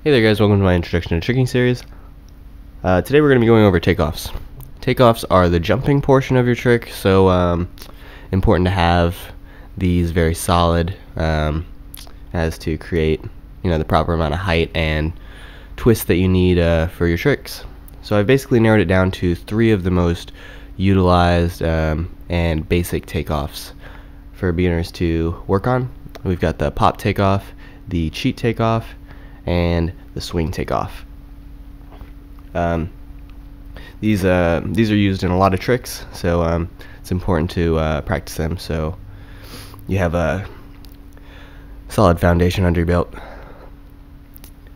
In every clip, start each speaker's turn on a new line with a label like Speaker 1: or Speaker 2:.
Speaker 1: Hey there guys, welcome to my introduction to tricking series. Today we're going to be going over takeoffs. Takeoffs are the jumping portion of your trick, so important to have these very solid as to create the proper amount of height and twist that you need for your tricks. So I've basically narrowed it down to 3 of the most utilized and basic takeoffs for beginners to work on. We've got the pop takeoff, the cheat takeoff, and the swing takeoff. These are used in a lot of tricks, so it's important to practice them so you have a solid foundation under your belt.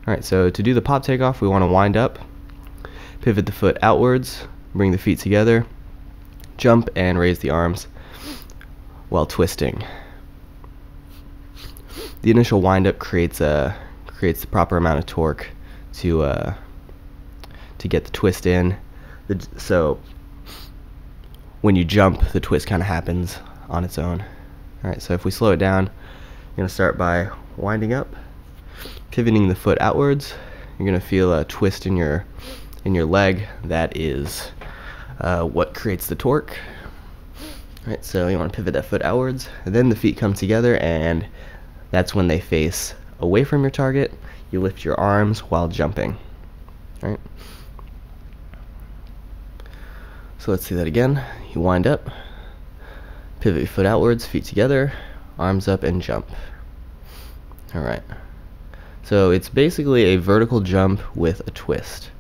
Speaker 1: Alright, so to do the pop takeoff, we want to wind up, pivot the foot outwards, bring the feet together, jump and raise the arms while twisting. The initial wind up creates the proper amount of torque to get the twist in. So when you jump, the twist kind of happens on its own. Alright, so if we slow it down, you're going to start by winding up, pivoting the foot outwards. You're going to feel a twist in your leg. That is what creates the torque. Alright, so you want to pivot that foot outwards, and then the feet come together, and that's when they face away from your target. You lift your arms while jumping. Alright. So let's see that again. You wind up, pivot your foot outwards, feet together, arms up, and jump. Alright. So it's basically a vertical jump with a twist.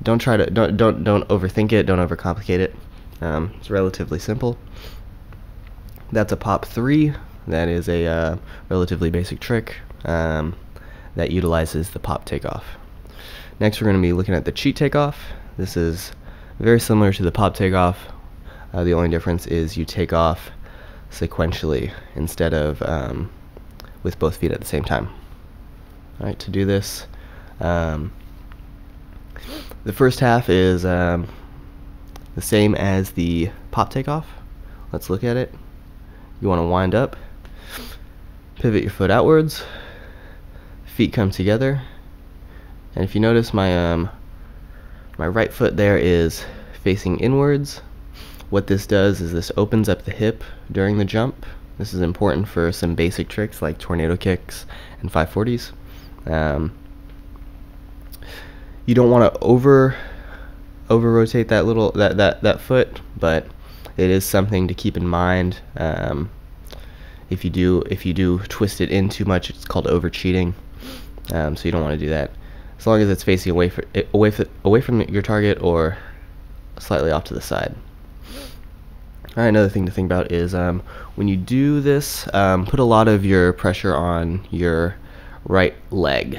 Speaker 1: Don't overthink it, don't overcomplicate it. It's relatively simple. That's a pop 3. That is a relatively basic trick that utilizes the pop takeoff. Next, we're going to be looking at the cheat takeoff. This is very similar to the pop takeoff. The only difference is you take off sequentially instead of with both feet at the same time. Alright, to do this, the first half is the same as the pop takeoff. Let's look at it. You want to wind up, pivot your foot outwards, feet come together, and if you notice my right foot there is facing inwards. What this does is this opens up the hip during the jump. This is important for some basic tricks like tornado kicks and 540s. You don't want to over rotate that foot, but it is something to keep in mind. If you do twist it in too much, it's called over cheating. So you don't want to do that. As long as it's facing away from your target or slightly off to the side. Alright, another thing to think about is when you do this, put a lot of your pressure on your right leg.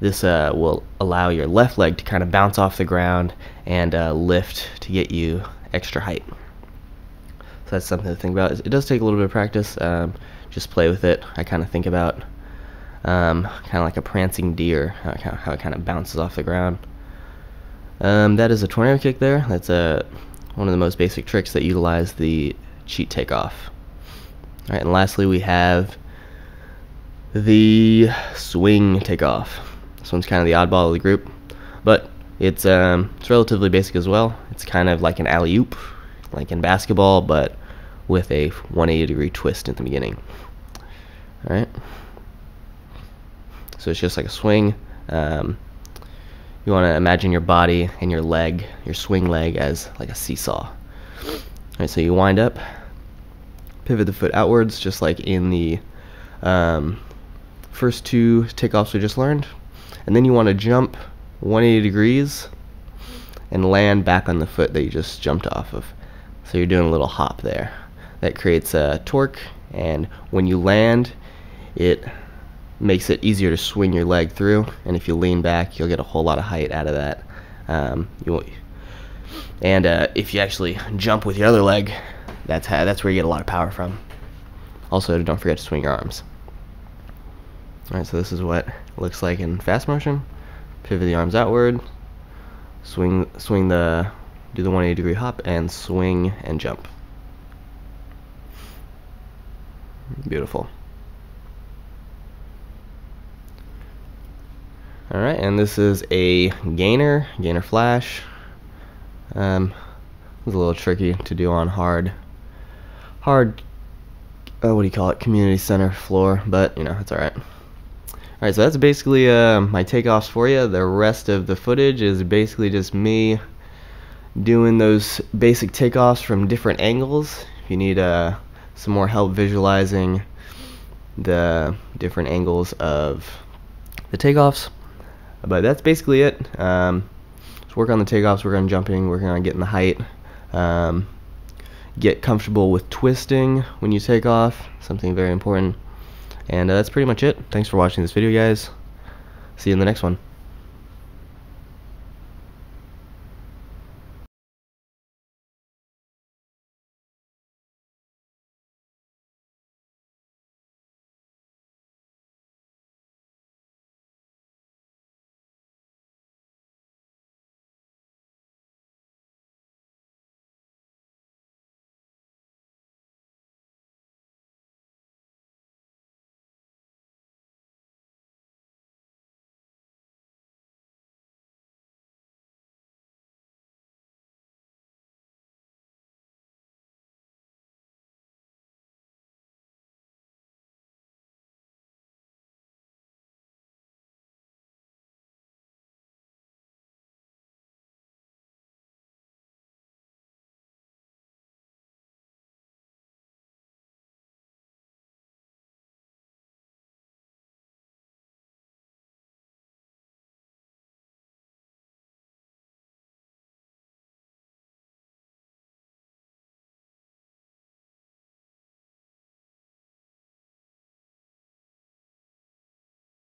Speaker 1: This will allow your left leg to kind of bounce off the ground and lift to get you extra height. So that's something to think about. It does take a little bit of practice. Just play with it. I kind of think about kind of like a prancing deer, how it kind of bounces off the ground. That is a tornado kick there. That's one of the most basic tricks that utilize the cheat takeoff. Alright, and lastly we have the swing takeoff. This one's kind of the oddball of the group, but it's relatively basic as well. It's kind of like an alley-oop, like in basketball, but with a 180-degree twist in the beginning. Alright. So it's just like a swing. You want to imagine your body and your leg, your swing leg, as like a seesaw. Alright, so you wind up, pivot the foot outwards, just like in the first 2 takeoffs we just learned. And then you want to jump 180 degrees and land back on the foot that you just jumped off of. So you're doing a little hop there. That creates a torque, and when you land, it makes it easier to swing your leg through, and if you lean back, you'll get a whole lot of height out of that. If you actually jump with your other leg, that's where you get a lot of power from. Also, don't forget to swing your arms. Alright, so this is what it looks like in fast motion. Pivot the arms outward, do the 180-degree hop, and swing and jump. Beautiful. Alright, and this is a gainer flash. It was a little tricky to do on hard what do you call it, community center floor, but you know, it's alright. Alright, so that's basically my takeoffs for you. The rest of the footage is basically just me doing those basic takeoffs from different angles. If you need some more help visualizing the different angles of the takeoffs, but that's basically it. Just work on the takeoffs, work on jumping, working on getting the height, get comfortable with twisting when you take off, something very important. And that's pretty much it. Thanks for watching this video, guys. See you in the next one.